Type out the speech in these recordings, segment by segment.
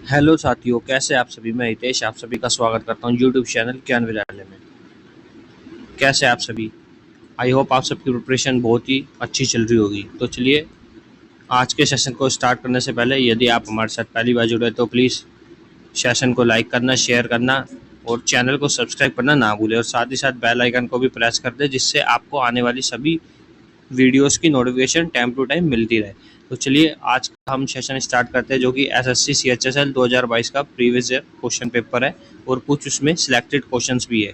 Hello साथियों, कैसे आप सभी। मैं हितेश आप सभी का स्वागत करता हूं यूट्यूब चैनल ज्ञान विद्यालय में। कैसे आप सभी। आई होप आप सबकी प्रिपरेशन बहुत ही अच्छी चल रही होगी। तो चलिए, आज के सेशन को स्टार्ट करने से पहले यदि आप हमारे साथ पहली बार जुड़े तो प्लीज़ सेशन को लाइक करना, शेयर करना और चैनल को सब्सक्राइब करना ना भूलें, और साथ ही साथ बेल आइकन को भी प्रेस कर दें, जिससे आपको आने वाली सभी वीडियोस की नोटिफिकेशन टाइम टू टाइम मिलती रहे। तो चलिए, आज का हम सेशन स्टार्ट करते हैं, जो कि एसएससी सीएचएसएल 2022 का प्रीवियस ईयर क्वेश्चन पेपर है और कुछ उसमें सिलेक्टेड क्वेश्चंस भी है।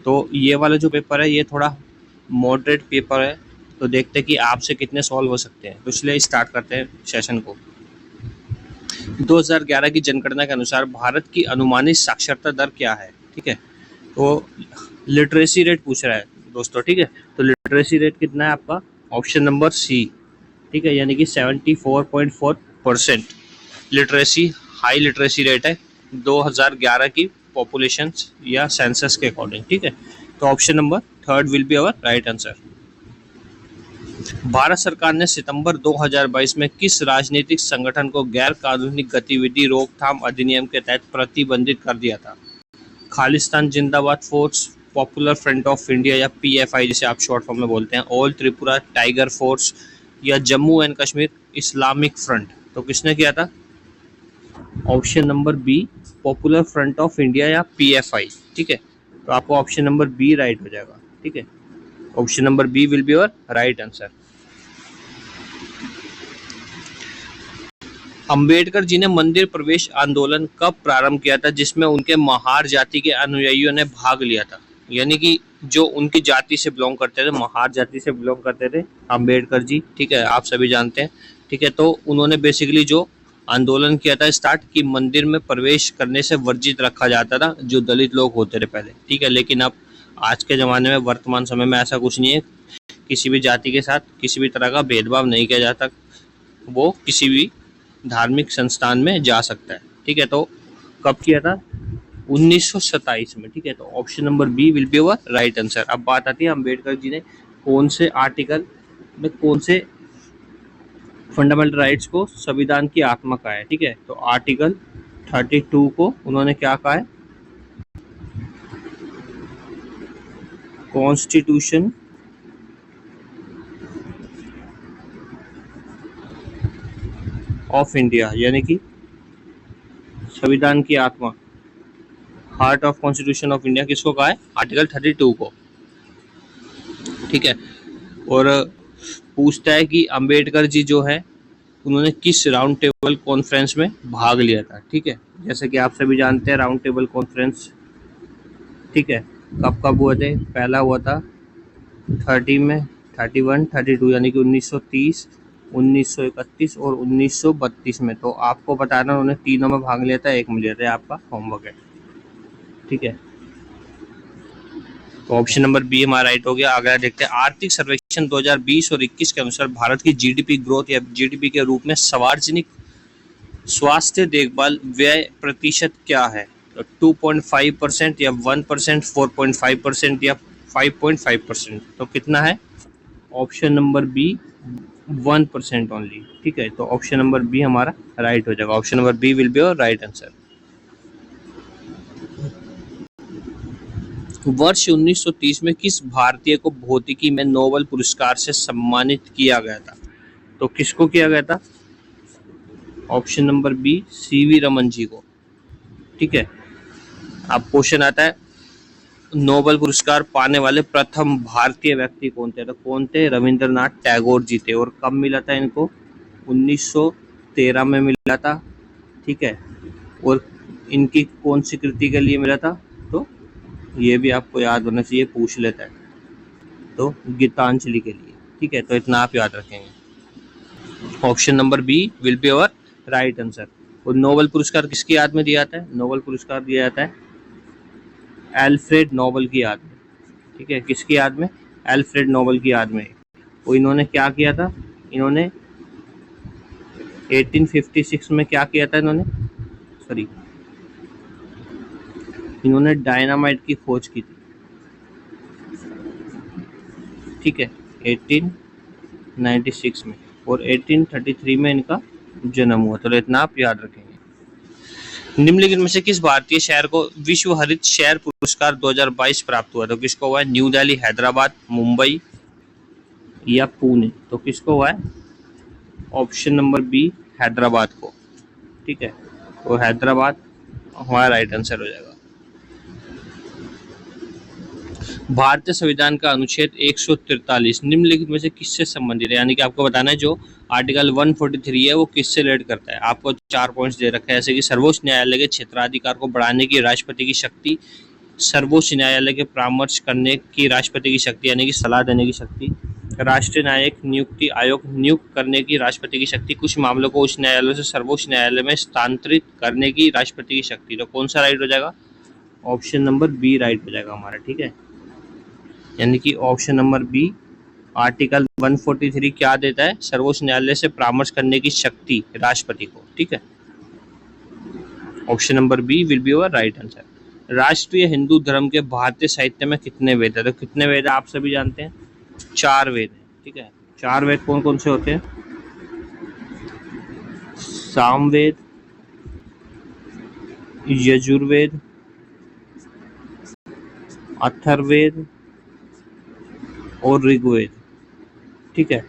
तो ये वाला जो पेपर है ये थोड़ा मॉडरेट पेपर है, तो देखते हैं कि आपसे कितने सॉल्व हो सकते हैं। तो इसलिए स्टार्ट करते हैं सेशन को। 2011 की जनगणना के अनुसार भारत की अनुमानित साक्षरता दर क्या है। ठीक है, तो लिटरेसी रेट पूछ रहा है दोस्तों। ठीक है, तो लिटरेसी रेट कितना है आपका, ऑप्शन नंबर सी। ठीक है, यानी कि 74.4% लिटरेसी, हाई लिटरेसी रेट है 2011 की पॉपुलेशन या सेंसस के अकॉर्डिंग। ठीक है, तो option number third will be our right answer. Bharat सरकार ने सितंबर 2022 में किस राजनीतिक संगठन को गैर कानूनी गतिविधि रोकथाम अधिनियम के तहत प्रतिबंधित कर दिया था। खालिस्तान जिंदाबाद force, popular front of India या पीएफआई जिसे आप शॉर्ट फॉर्म में बोलते हैं, ऑल त्रिपुरा टाइगर फोर्स या Jammu and Kashmir Islamic front. तो किसने किया था, option number B, popular front of India या पीएफआई। ठीक है, तो आपको ऑप्शन नंबर बी राइट हो जाएगा। ठीक है, option number B will be your right answer. Ambedkar ji ने मंदिर प्रवेश आंदोलन कब प्रारंभ किया था, जिसमें उनके महार जाति के अनुयायियों ने भाग लिया था। यानी कि जो उनकी जाति से बिलोंग करते थे, महार जाति से बिलोंग करते थे अंबेडकर जी। ठीक है, आप सभी जानते हैं। ठीक है, तो उन्होंने बेसिकली जो आंदोलन किया था स्टार्ट, कि मंदिर में प्रवेश करने से वर्जित रखा जाता था जो दलित लोग होते थे पहले। ठीक है, लेकिन अब आज के ज़माने में, वर्तमान समय में ऐसा कुछ नहीं है। किसी भी जाति के साथ किसी भी तरह का भेदभाव नहीं किया जाता, वो किसी भी धार्मिक संस्थान में जा सकता है। ठीक है, तो कब किया था, 1927 में। ठीक है, तो option number B will be our right answer. अब बात आती है अम्बेडकर जी ने कौन से आर्टिकल में, कौन से फंडामेंटल राइट्स को संविधान की आत्मा कहा है। ठीक है, तो आर्टिकल 32 को उन्होंने क्या कहा है, कॉन्स्टिट्यूशन ऑफ इंडिया, यानी कि संविधान की आत्मा, heart of constitution of India किसको कहा है, आर्टिकल 32 को। ठीक है, और पूछता है कि अंबेडकर जी जो है उन्होंने किस राउंड टेबल कॉन्फ्रेंस में भाग लिया था। ठीक है, जैसे कि आप सभी जानते हैं राउंड टेबल कॉन्फ्रेंस, ठीक है, कब कब हुए थे। पहला हुआ था 30 में, 31, 32, यानी कि 1930, 1931 और 1932 में। तो आपको बताना उन्होंने तीनों में भाग लिया था, एक में लिया था, आपका होमवर्क है। ठीक है, तो ऑप्शन नंबर बी हमारा राइट हो गया। अगला देखते हैं, आर्थिक सर्वेक्षण 2020 और 21 के अनुसार भारत की जीडीपी ग्रोथ या जीडीपी के रूप में सार्वजनिक स्वास्थ्य देखभाल व्यय प्रतिशत क्या है। तो 2.5% या 1%, 4.5% या 5.5%। तो कितना है, ऑप्शन नंबर बी 1% ओनली। ठीक है, तो ऑप्शन नंबर बी हमारा राइट हो जाएगा। Option number B will be your right answer. वर्ष 1930 में किस भारतीय को भौतिकी में नोबेल पुरस्कार से सम्मानित किया गया था। तो किसको किया गया था, option number B, C V Raman ji को। ठीक है, अब क्वेश्चन आता है, नोबेल पुरस्कार पाने वाले प्रथम भारतीय व्यक्ति कौन थे। तो कौन थे, रविंद्रनाथ टैगोर जी थे। और कब मिला था इनको, 1913 में मिला था। ठीक है, और इनकी कौन सी कृति के लिए मिला था, तो ये भी आपको याद होना चाहिए, पूछ लेता है, तो गीतांजलि के लिए। ठीक है, तो इतना आप याद रखेंगे। Option number B will be our right answer. और नोबेल पुरस्कार किसकी याद में दिया जाता है, नोबेल पुरस्कार दिया जाता है अल्फ्रेड नोबेल की याद में। ठीक है, किसकी याद में, अल्फ्रेड नोबेल की याद में। वो इन्होंने क्या किया था, इन्होंने 1856 में क्या किया था, इन्होंने डायनामाइट की खोज की थी। ठीक है, 1896 में, और 1833 में इनका जन्म हुआ। तो इतना आप याद रखेंगे। निम्नलिखित में से किस भारतीय शहर को विश्व हरित शहर पुरस्कार 2022 प्राप्त हुआ? तो किसको हुआ है? न्यू दिल्ली, हैदराबाद, मुंबई या पुणे? तो किसको हुआ है? ऑप्शन नंबर बी, हैदराबाद को। ठीक है, तो हैदराबाद हमारा राइट आंसर हो जाएगा। भारतीय संविधान का अनुच्छेद 143 निम्नलिखित में से किससे संबंधित है? यानी कि आपको बताना है जो आर्टिकल 143 है वो किससे रिलेट करता है। आपको 4 पॉइंट्स दे रखे हैं, जैसे कि सर्वोच्च न्यायालय के क्षेत्राधिकार को बढ़ाने की राष्ट्रपति की शक्ति, सर्वोच्च न्यायालय के परामर्श करने की राष्ट्रपति की शक्ति यानी कि सलाह देने की शक्ति, राष्ट्रीय न्यायिक नियुक्ति आयोग नियुक्त करने की राष्ट्रपति की शक्ति, कुछ मामलों को उच्च न्यायालय से सर्वोच्च न्यायालय में स्थानांतरित करने की राष्ट्रपति की शक्ति। तो कौन सा राइट हो जाएगा? ऑप्शन नंबर बी राइट हो जाएगा हमारा। ठीक है, यानी कि ऑप्शन नंबर बी, आर्टिकल 143 क्या देता है? सर्वोच्च न्यायालय से परामर्श करने की शक्ति राष्ट्रपति को। ठीक है, option number B will be your right answer. राष्ट्रीय हिंदू धर्म के भारतीय साहित्य में कितने वेद है? तो कितने वेद है आप सभी जानते हैं? 4 वेद है। ठीक है, 4 वेद कौन कौन से होते हैं? सामवेद, यजुर्वेद, अथर्ववेद और ऋग्वेद। ठीक है,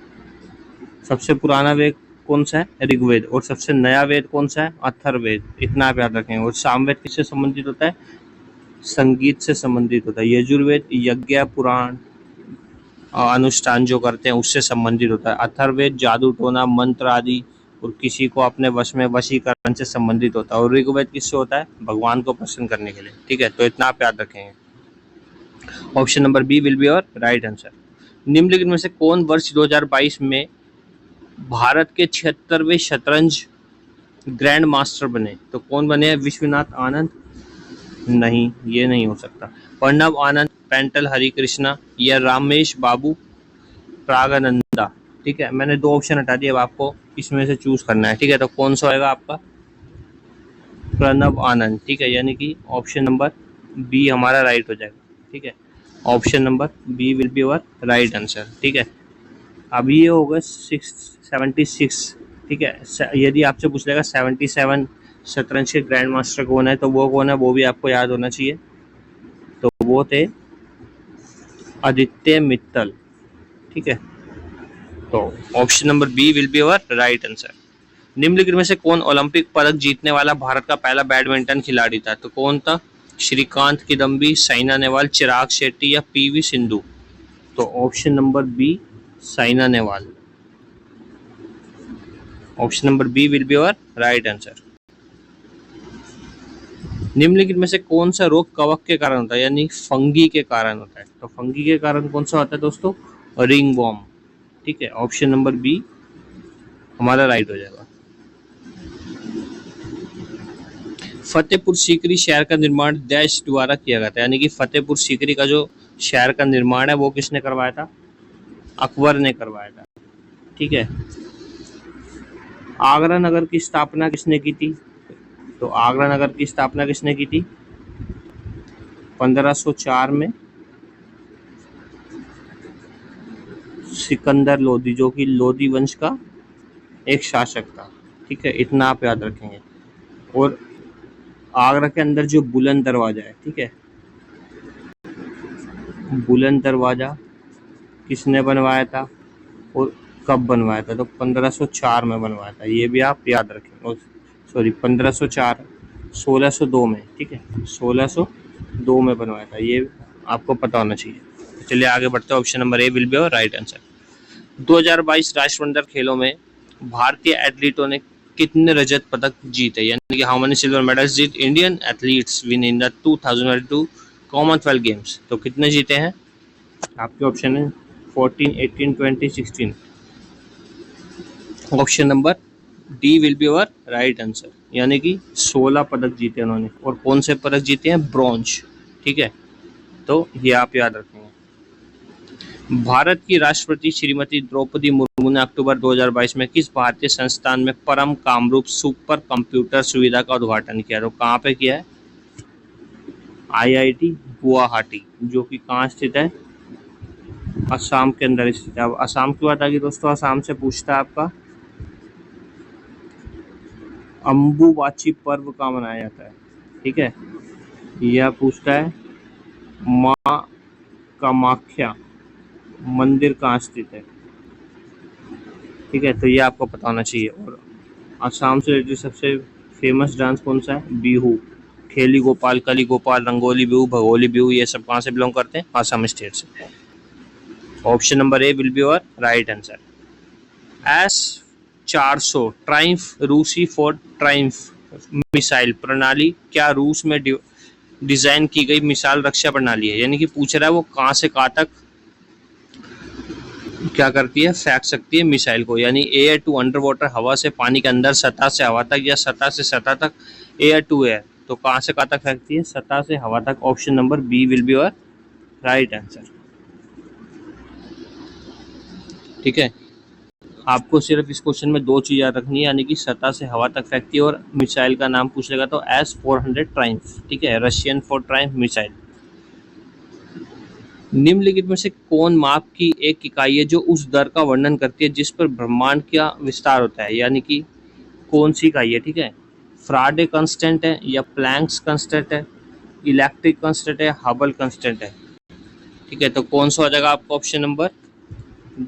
सबसे पुराना वेद कौन सा है? ऋग्वेद। और सबसे नया वेद कौन सा है? अथर्ववेद। इतना आप याद रखेंगे। और सामवेद किससे संबंधित होता है? संगीत से संबंधित होता है। यजुर्वेद यज्ञ पुराण अनुष्ठान जो करते हैं उससे संबंधित होता है। अथर्ववेद जादू टोना मंत्र आदि और किसी को अपने वश में वशीकरण से संबंधित होता है। और ऋग्वेद किससे होता है? भगवान को प्रसन्न करने के लिए। ठीक है, तो इतना आप याद रखेंगे। Option number B will be your right answer. निम्नलिखित में से कौन वर्ष 2022 में भारत के 76वें शतरंज ग्रैंड मास्टर बने? तो कौन बने हैं? विश्वनाथ आनंद? नहीं, ये नहीं हो सकता। प्रणव आनंद, पेंटल हरिकृष्णा या रामेश बाबू प्रागनंदा। ठीक है, मैंने 2 ऑप्शन हटा दिए, अब आपको इसमें से चूज करना है। ठीक है, तो कौन सा होगा आपका? प्रणव आनंद। ठीक है, यानी कि ऑप्शन नंबर बी हमारा राइट हो जाएगा। ठीक है, option number B will be our right answer. ठीक है, अभी ये होगा 76। ठीक है, यदि आपसे पूछ लेगा 77 शतरंज के ग्रैंड मास्टर कौन है, तो वो कौन है वो भी आपको याद होना चाहिए। तो वो थे आदित्य मित्तल। ठीक है, तो option number B will be our right answer. निम्नलिखित में से कौन ओलंपिक पदक जीतने वाला भारत का पहला बैडमिंटन खिलाड़ी था? तो कौन था? श्रीकांत किदम्बी, साइना नेहवाल, चिराग शेट्टी या पीवी सिंधु? तो option number B Saina Nehwal. Option number B will be our right answer. निम्नलिखित में से कौन सा रोग कवक के कारण होता है? यानी फंगी के कारण होता है। तो फंगी के कारण कौन सा होता है दोस्तों? Ringworm. ठीक है, ऑप्शन नंबर बी हमारा राइट हो जाएगा। फतेहपुर सीकरी शहर का निर्माण देश द्वारा किया गया था। यानी कि फतेहपुर सीकरी का जो शहर का निर्माण है वो किसने करवाया था? अकबर ने करवाया था। ठीक है, आगरा नगर की स्थापना किसने की थी? तो आगरा नगर की स्थापना किसने की थी? 1504 में सिकंदर लोदी, जो कि लोदी वंश का एक शासक था। ठीक है, इतना आप याद रखेंगे। और आगरा के अंदर जो बुलंद दरवाजा है, ठीक है, बुलंद दरवाजा किसने बनवाया था और कब बनवाया था? तो 1504 में बनवाया था। ये भी आप याद रखें। सॉरी, 1504, 1602 में। ठीक है, 1602 में बनवाया था, ये आपको पता होना चाहिए। चलिए आगे बढ़ते हैं। Option number A will be और राइट आंसर। 2022 राष्ट्रमंडल खेलों में भारतीय एथलीटों ने कितने रजत पदक जीते? यानी कि how many silver medals did Indian athletes win in the 2022 Commonwealth games? तो कितने जीते हैं? आपके ऑप्शन है 14, 18, 20, 16। Option number D will be our right answer, यानी कि 16 पदक जीते उन्होंने। और कौन से पदक जीते हैं? ब्रॉन्ज। ठीक है, तो ये आप याद रखेंगे। भारत की राष्ट्रपति श्रीमती द्रौपदी मुर्मू ने अक्टूबर 2022 में किस भारतीय संस्थान में परम कामरूप सुपर कंप्यूटर सुविधा का उद्घाटन किया? तो कहाँ पे किया है? IIT गुवाहाटी, जो कि कहाँ स्थित है? असम के अंदर स्थित है। अब असम की बात आ गई दोस्तों, असम से पूछता है आपका अम्बुबाची पर्व कहाँ मनाया जाता है? ठीक है, यह पूछता है माँ कामाख्या मंदिर कहाँ स्थित है? ठीक है, तो ये आपको पता होना चाहिए। और असम से रिलेटेड सबसे फेमस डांस कौन सा है? बिहू। खेली गोपाल, कली गोपाल, रंगोली बिहू, भगोली बिहू, ये सब कहाँ से बिलोंग करते हैं? असम स्टेट से। Option number A will be your right answer. S-400 triumph रूसी फॉर ट्राइम्फ मिसाइल प्रणाली क्या रूस में डिजाइन की गई मिसाइल रक्षा प्रणाली है? यानी कि पूछ रहा है वो कहाँ से कहाँ तक क्या करती है? फेंक सकती है मिसाइल को। यानी एयर टू अंडर वाटर, हवा से पानी के अंदर, सतह से हवा तक, या सतह से सतह तक, एयर टू एयर। तो कहाँ से कहाँ तक फेंकती है? सतह से हवा तक। Option number B will be your right answer. ठीक है, आपको सिर्फ इस क्वेश्चन में दो चीज़ याद रखनी है, यानी कि सतह से हवा तक फेंकती है और मिसाइल का नाम पूछ लेगा तो S-400 ट्राइम्फ। ठीक है, रशियन फॉर ट्राइम्फ मिसाइल। निम्नलिखित में से कौन माप की एक इकाई है जो उस दर का वर्णन करती है जिस पर ब्रह्मांड का विस्तार होता है? यानी कि कौन सी इकाई है? ठीक है, फ्राडे कांस्टेंट है, या प्लैंक्स कांस्टेंट है, इलेक्ट्रिक कांस्टेंट है, हबल कांस्टेंट है? ठीक है, तो कौन सा हो जाएगा आपका? Option number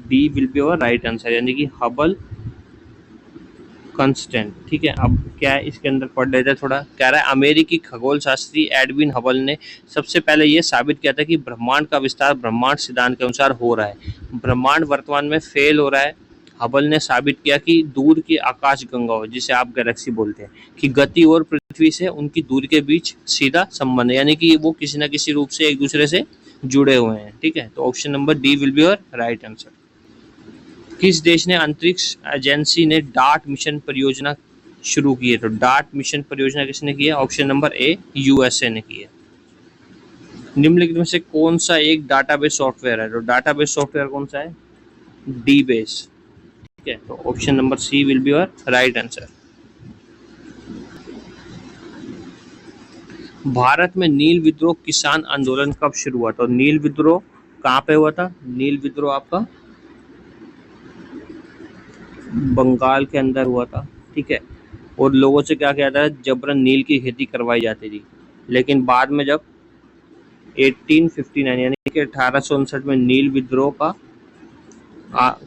D will be your right answer, यानी कि हबल कांस्टेंट। ठीक है, अब क्या है इसके अंदर पढ़ लेते हैं थोड़ा। कह रहा है अमेरिकी खगोल शास्त्री एडविन हबल ने सबसे पहले यह साबित किया था कि ब्रह्मांड का विस्तार ब्रह्मांड सिद्धांत के अनुसार हो रहा है। ब्रह्मांड वर्तमान में फेल हो रहा है। हबल ने साबित किया कि दूर की आकाश गंगाओं, जिसे आप गैलेक्सी बोलते हैं, कि गति और पृथ्वी से उनकी दूरी के बीच सीधा संबंध है, यानी कि वो किसी न किसी रूप से एक दूसरे से जुड़े हुए हैं। ठीक है, तो option number D will be your right answer. किस देश ने अंतरिक्ष एजेंसी ने डार्ट मिशन परियोजना शुरू की है? तो डार्ट मिशन परियोजना किसने की है? ऑप्शन नंबर ए यूएसए ने की है। निम्नलिखित में से कौन सा एक डाटाबेस सॉफ्टवेयर है? तो डाटाबेस सॉफ्टवेयर कौन सा है? DBase. ठीक है, तो option number C will be your right answer. Bharat में नील विद्रोह किसान आंदोलन कब शुरू हुआ? तो नील विद्रोह कहाँ पे हुआ था? नील विद्रोह आपका बंगाल के अंदर हुआ था। ठीक है, और लोगों से क्या किया था? जबरन नील की खेती करवाई जाती थी। लेकिन बाद में जब 1859 यानी कि 1859 में नील विद्रोह का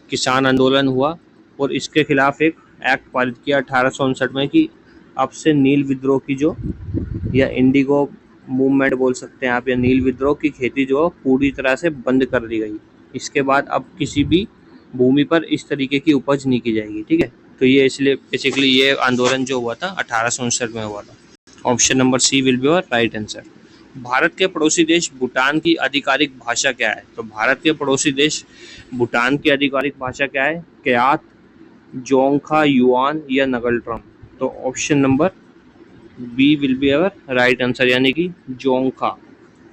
किसान आंदोलन हुआ और इसके खिलाफ एक एक्ट पारित किया 1859 में कि अब से नील विद्रोह की जो, या इंडिगो मूवमेंट बोल सकते हैं आप, या नील विद्रोह की खेती जो पूरी तरह से बंद कर दी गई। इसके बाद अब किसी भी भूमि पर इस तरीके की उपज नहीं की जाएगी। ठीक है, तो ये इसलिए बेसिकली ये आंदोलन जो हुआ था 1859 में हुआ था। Option number C will be your right answer. Bharat के पड़ोसी देश भूटान की आधिकारिक भाषा क्या है? तो भारत के पड़ोसी देश भूटान की आधिकारिक भाषा क्या है? क्यात, जोंगखा, युआन, या नगलट्रम? तो option number B will be our right answer, यानी कि जोंगखा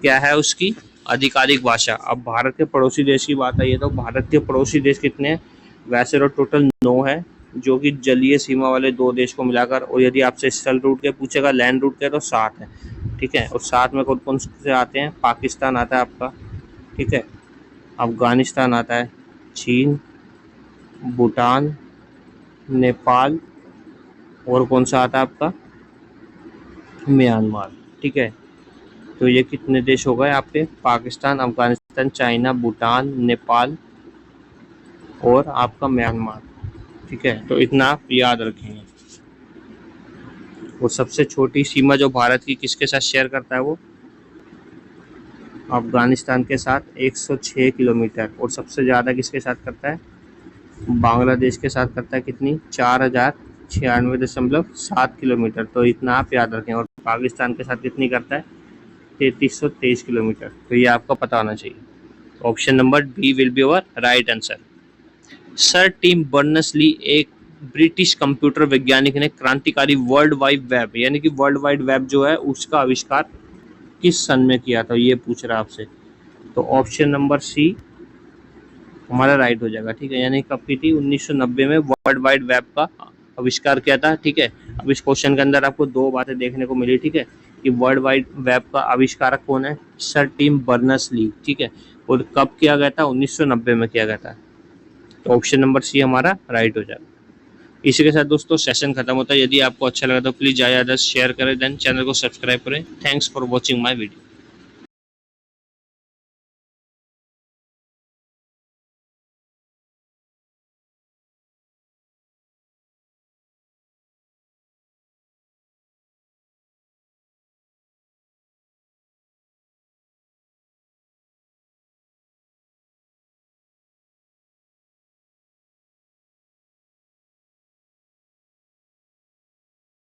क्या है उसकी आधिकारिक भाषा। अब भारत के पड़ोसी देश की बात आई है तो भारत के पड़ोसी देश कितने हैं? वैसे तो टोटल 9 है, जो कि जलीय सीमा वाले 2 देश को मिलाकर, और यदि आपसे स्थल रूट के पूछेगा, लैंड रूट के, तो 7 है। ठीक है, और 7 में कौन कौन से आते हैं? पाकिस्तान आता है आपका, ठीक है, अफगानिस्तान आता है, चीन, भूटान, नेपाल, और कौन सा आता है आपका? म्यांमार। ठीक है, तो ये कितने देश हो गए आपके? पाकिस्तान, अफगानिस्तान, चाइना, भूटान, नेपाल और आपका म्यांमार। ठीक है, तो इतना आप याद रखेंगे। और सबसे छोटी सीमा जो भारत की किसके साथ शेयर करता है? वो अफगानिस्तान के साथ 106 किलोमीटर। और सबसे ज़्यादा किसके साथ करता है? बांग्लादेश के साथ करता है। कितनी? 4096.7 किलोमीटर। तो इतना आप याद रखें। और पाकिस्तान के साथ कितनी करता है? 3323 किलोमीटर। तो ये आपको पता होना चाहिए। Option number B will be our right answer. Sir Tim Berners-Lee एक ब्रिटिश कंप्यूटर वैज्ञानिक ने क्रांतिकारी वर्ल्ड वाइड वेब, यानी कि वर्ल्ड वाइड वेब जो है उसका आविष्कार किस सन में किया था? ये पूछ रहा है आपसे। तो ऑप्शन नंबर सी हमारा राइट हो जाएगा। ठीक है, यानी कब की थी? 1990 में वर्ल्ड वाइड वेब का आविष्कार किया था। ठीक है, अब इस क्वेश्चन के अंदर आपको 2 बातें देखने को मिली। ठीक है, कि वर्ल्ड वाइड वेब का आविष्कारक कौन है? Sir Tim Berners-Lee. ठीक है, और कब किया गया था? 1990 में किया गया था। तो ऑप्शन नंबर सी हमारा राइट हो जाएगा। इसी के साथ दोस्तों सेशन खत्म होता है। यदि आपको अच्छा लगा तो प्लीज ज़्यादा शेयर करें, देन चैनल को सब्सक्राइब करें। Thanks for watching my video.